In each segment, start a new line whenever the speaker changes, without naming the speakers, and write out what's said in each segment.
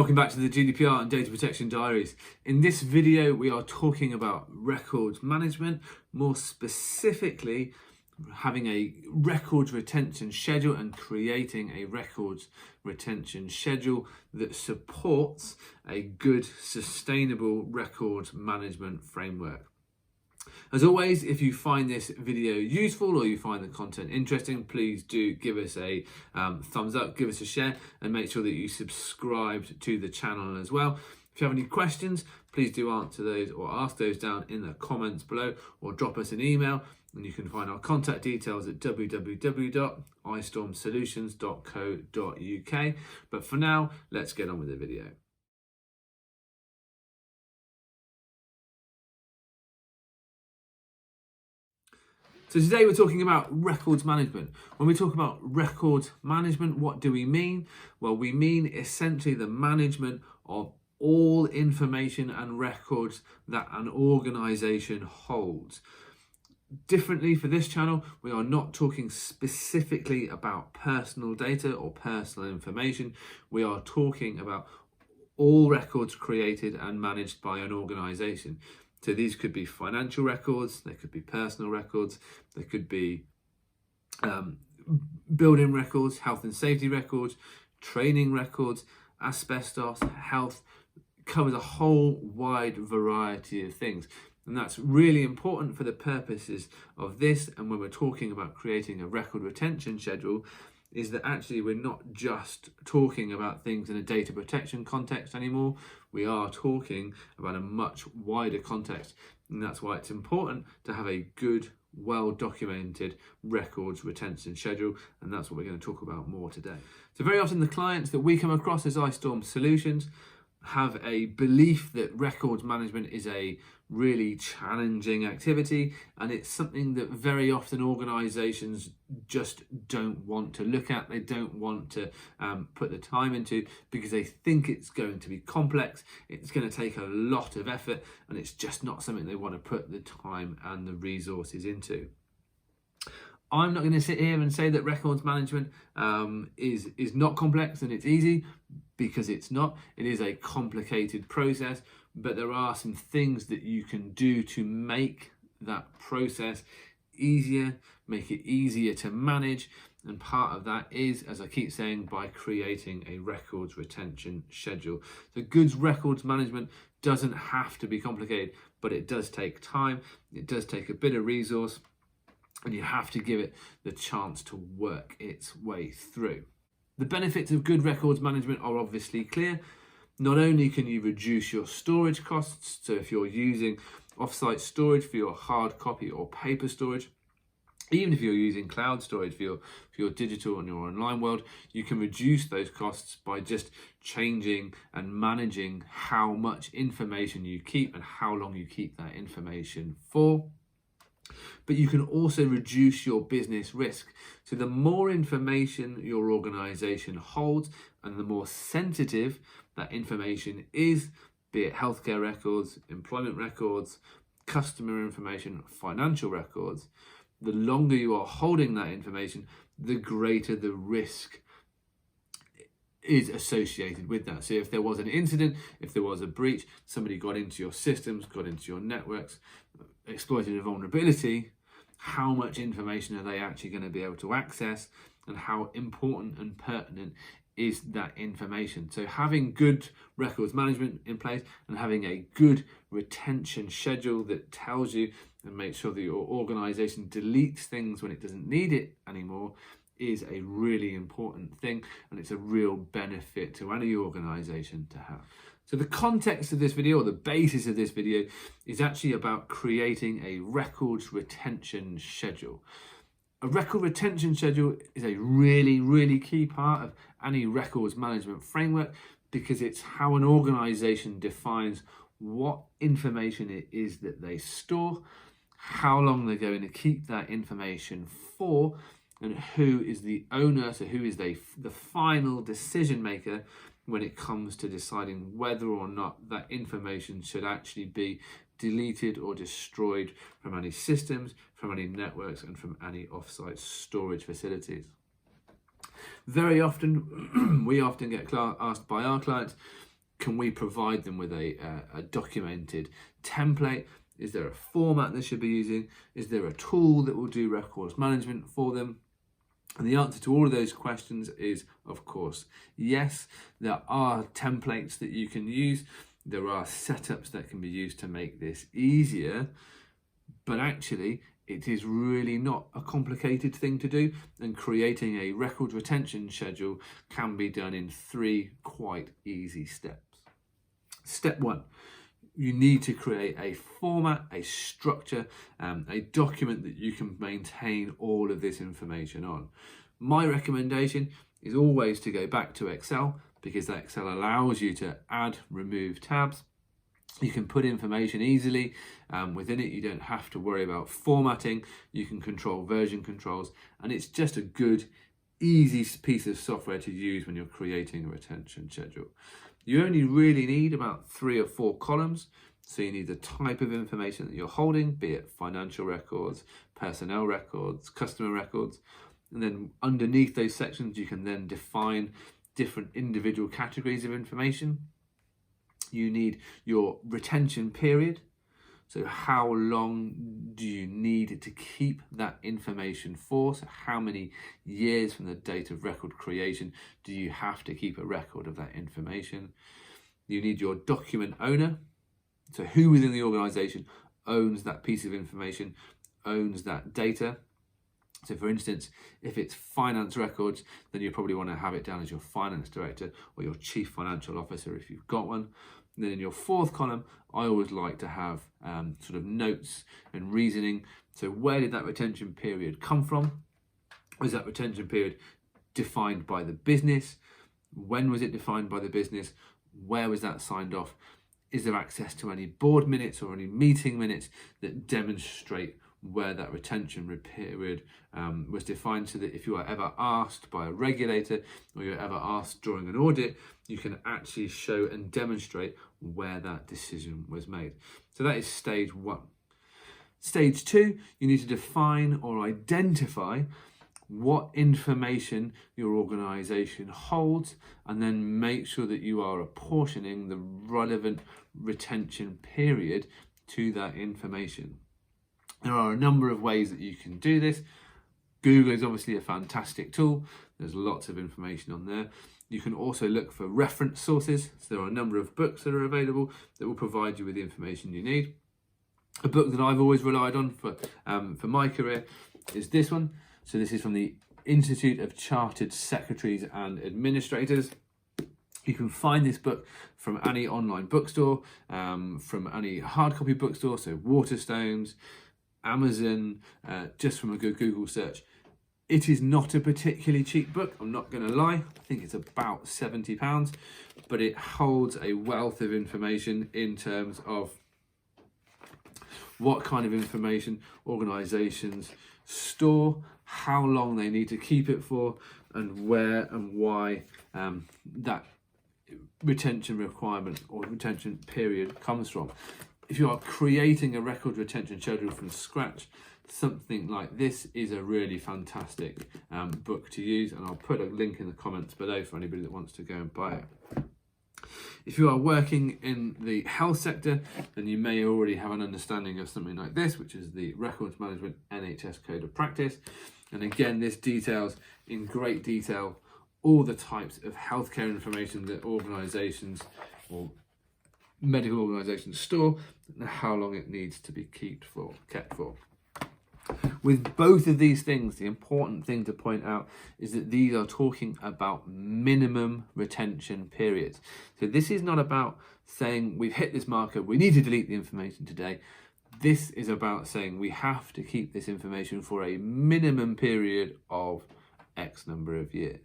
Welcome back to the GDPR and Data Protection Diaries. In this video, we are talking about records management, more specifically having a records retention schedule and creating a records retention schedule that supports a good, sustainable records management framework. As always, if you find this video useful or you find the content interesting, please do give us a thumbs up, give us a share, and make sure that you subscribe to the channel as well. If you have any questions, please do answer those or ask those down in the comments below, or drop us an email, and you can find our contact details at www.istormsolutions.co.uk. But for now, let's get on with the video. So today we're talking about records management. When we talk about records management, what do we mean? Well, we mean essentially the management of all information and records that an organization holds. Differently for this channel, we are not talking specifically about personal data or personal information. We are talking about all records created and managed by an organization. So these could be financial records, they could be personal records, they could be building records, health and safety records, training records, asbestos, health. It covers a whole wide variety of things. And that's really important for the purposes of this. And when we're talking about creating a record retention schedule, is that actually we're not just talking about things in a data protection context anymore. We are talking about a much wider context. And that's why it's important to have a good, well-documented records retention schedule. And that's what we're going to talk about more today. So very often the clients that we come across as iStorm Solutions have a belief that records management is a really challenging activity, and it's something that very often organizations just don't want to look at. They don't want to put the time into, because they think it's going to be complex, it's going to take a lot of effort, and it's just not something they want to put the time and the resources into. I'm not going to sit here and say that records management is not complex and it's easy, because it's not. It is a complicated process, but there are some things that you can do to make that process easier, make it easier to manage. And part of that is, as I keep saying, by creating a records retention schedule. So good records management doesn't have to be complicated, but it does take time. It does take a bit of resource, and you have to give it the chance to work its way through. The benefits of good records management are obviously clear. Not only can you reduce your storage costs, so if you're using off-site storage for your hard copy or paper storage, even if you're using cloud storage for your digital and your online world, you can reduce those costs by just changing and managing how much information you keep and how long you keep that information for. But you can also reduce your business risk. So the more information your organization holds and the more sensitive that information is, be it healthcare records, employment records, customer information, financial records, the longer you are holding that information, the greater the risk is associated with that. So if there was an incident, if there was a breach, somebody got into your systems, got into your networks, exploited a vulnerability, how much information are they actually going to be able to access, and how important and pertinent is that information? So having good records management in place and having a good retention schedule that tells you and makes sure that your organization deletes things when it doesn't need it anymore is a really important thing, and it's a real benefit to any organization to have. So the context of this video, or the basis of this video, is actually about creating a records retention schedule. A record retention schedule is a really, really key part of any records management framework, because it's how an organization defines what information it is that they store, how long they're going to keep that information for, and who is the owner, so who is the final decision maker when it comes to deciding whether or not that information should actually be deleted or destroyed from any systems, from any networks, and from any offsite storage facilities. Very often, we often get asked by our clients, can we provide them with a documented template? Is there a format they should be using? Is there a tool that will do records management for them? And the answer to all of those questions is, of course, yes. There are templates that you can use. There are setups that can be used to make this easier, but actually it is really not a complicated thing to do, and creating a record retention schedule can be done in 3 quite easy steps. Step 1, you need to create a format, a structure, a document that you can maintain all of this information on. My recommendation is always to go back to Excel, because Excel allows you to add, remove tabs. You can put information easily within it. You don't have to worry about formatting. You can control version controls, and it's just a good, easy piece of software to use when you're creating a retention schedule. You only really need about 3 or 4 columns. So you need the type of information that you're holding, be it financial records, personnel records, customer records. And then underneath those sections, you can then define different individual categories of information. You need your retention period. So how long do you need to keep that information for? So how many years from the date of record creation do you have to keep a record of that information? You need your document owner. So who within the organization owns that piece of information, owns that data? So for instance, if it's finance records, then you probably want to have it down as your finance director or your chief financial officer if you've got one. And then in your 4th column, I always like to have sort of notes and reasoning. So where did that retention period come from? Was that retention period defined by the business? When was it defined by the business? Where was that signed off? Is there access to any board minutes or any meeting minutes that demonstrate where that retention period was defined, so that if you are ever asked by a regulator or you're ever asked during an audit, you can actually show and demonstrate where that decision was made. So that is stage 1. Stage 2, you need to define or identify what information your organization holds, and then make sure that you are apportioning the relevant retention period to that information. There are a number of ways that you can do this. Google is obviously a fantastic tool. There's lots of information on there. You can also look for reference sources. So there are a number of books that are available that will provide you with the information you need. A book that I've always relied on for my career is this one. So this is from the Institute of Chartered Secretaries and Administrators. You can find this book from any online bookstore, from any hard copy bookstore, so Waterstones, Amazon, just from a good Google search. It is not a particularly cheap book, I'm not going to lie. I think it's about £70, but it holds a wealth of information in terms of what kind of information organisations store, how long they need to keep it for, and where and why that retention requirement or retention period comes from. If you are creating a record retention schedule from scratch, something like this is a really fantastic book to use, and I'll put a link in the comments below for anybody that wants to go and buy it. If you are working in the health sector, then you may already have an understanding of something like this, which is the Records Management NHS Code of Practice. And again, this details in great detail all the types of healthcare information that organisations or medical organisations store, and how long it needs to be kept for. With both of these things, the important thing to point out is that these are talking about minimum retention periods. So this is not about saying we've hit this marker, we need to delete the information today. This is about saying we have to keep this information for a minimum period of X number of years.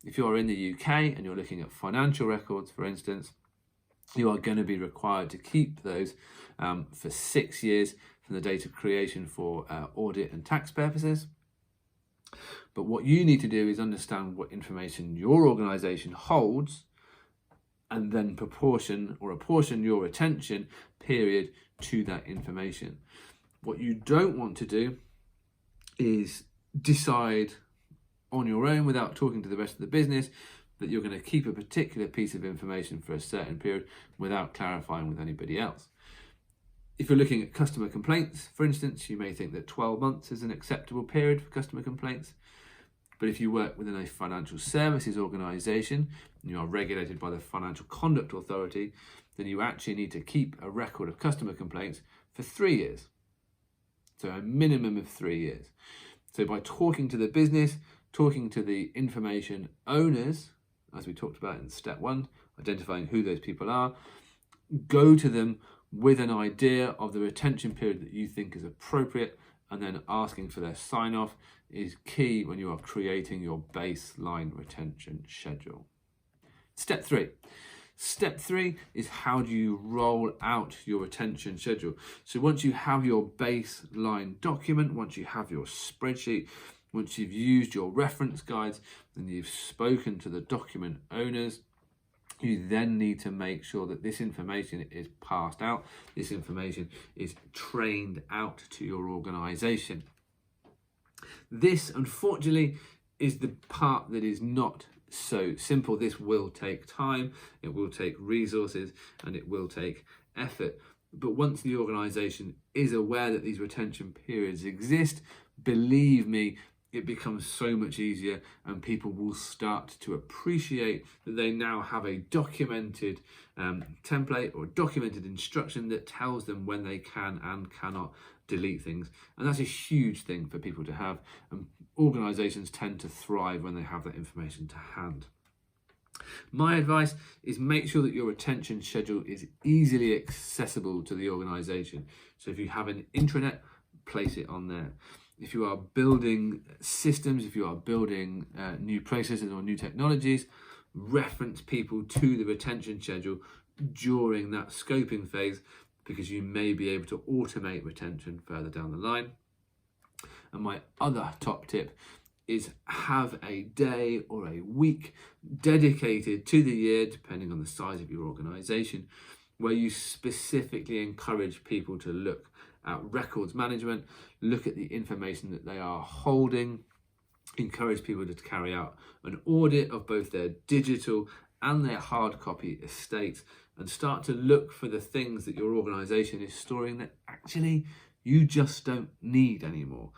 If you're in the UK and you're looking at financial records, for instance, you are going to be required to keep those for 6 years from the date of creation for audit and tax purposes. But what you need to do is understand what information your organisation holds, and then apportion your retention period to that information. What you don't want to do is decide on your own without talking to the rest of the business that you're going to keep a particular piece of information for a certain period without clarifying with anybody else. If you're looking at customer complaints, for instance, you may think that 12 months is an acceptable period for customer complaints. But if you work within a financial services organisation and you are regulated by the Financial Conduct Authority, then you actually need to keep a record of customer complaints for 3 years. So a minimum of 3 years. So by talking to the business, talking to the information owners, as we talked about in step 1, identifying who those people are, go to them with an idea of the retention period that you think is appropriate, and then asking for their sign-off is key when you are creating your baseline retention schedule. Step 3. Step 3 is how do you roll out your retention schedule. So once you have your baseline document, once you have your spreadsheet, once you've used your reference guides and you've spoken to the document owners, you then need to make sure that this information is passed out, this information is trained out to your organization. This, unfortunately, is the part that is not so simple. This will take time, it will take resources, and it will take effort. But once the organization is aware that these retention periods exist, believe me, it becomes so much easier, and people will start to appreciate that they now have a documented template or documented instruction that tells them when they can and cannot delete things. And that's a huge thing for people to have, and organizations tend to thrive when they have that information to hand. My advice is make sure that your retention schedule is easily accessible to the organization. So if you have an intranet, place it on there. If you are building systems, if you are building new processes or new technologies, reference people to the retention schedule during that scoping phase, because you may be able to automate retention further down the line. And my other top tip is have a day or a week dedicated to the year, depending on the size of your organization, where you specifically encourage people to look at records management, look at the information that they are holding, encourage people to carry out an audit of both their digital and their hard copy estates, and start to look for the things that your organization is storing that actually you just don't need anymore.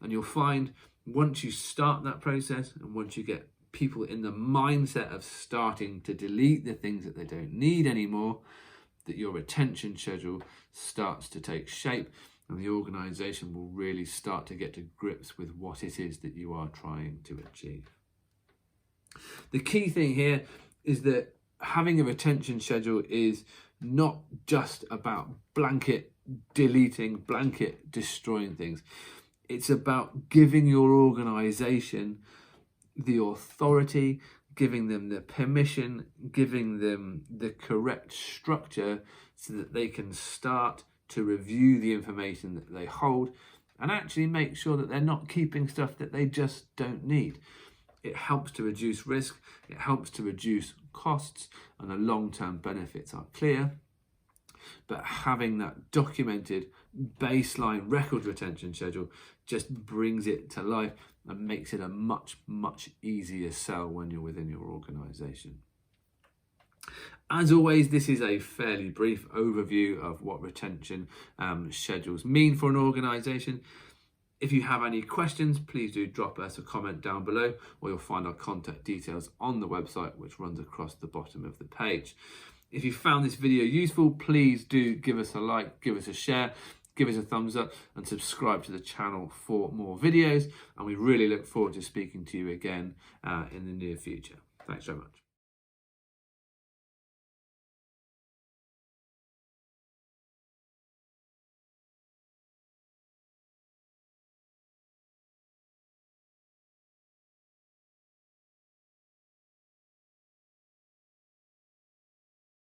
And you'll find once you start that process, and once you get people in the mindset of starting to delete the things that they don't need anymore, that your retention schedule starts to take shape, and the organization will really start to get to grips with what it is that you are trying to achieve. The key thing here is that having a retention schedule is not just about blanket deleting, blanket destroying things. It's about giving your organization the authority, giving them the permission, giving them the correct structure so that they can start to review the information that they hold and actually make sure that they're not keeping stuff that they just don't need. It helps to reduce risk, it helps to reduce costs, and the long-term benefits are clear. But having that documented baseline record retention schedule just brings it to life and makes it a much, much easier sell when you're within your organization. As always, this is a fairly brief overview of what retention schedules mean for an organization. If you have any questions, please do drop us a comment down below, or you'll find our contact details on the website, which runs across the bottom of the page. If you found this video useful, please do give us a like, give us a share, give us a thumbs up, and subscribe to the channel for more videos. And we really look forward to speaking to you again in the near future. Thanks very much.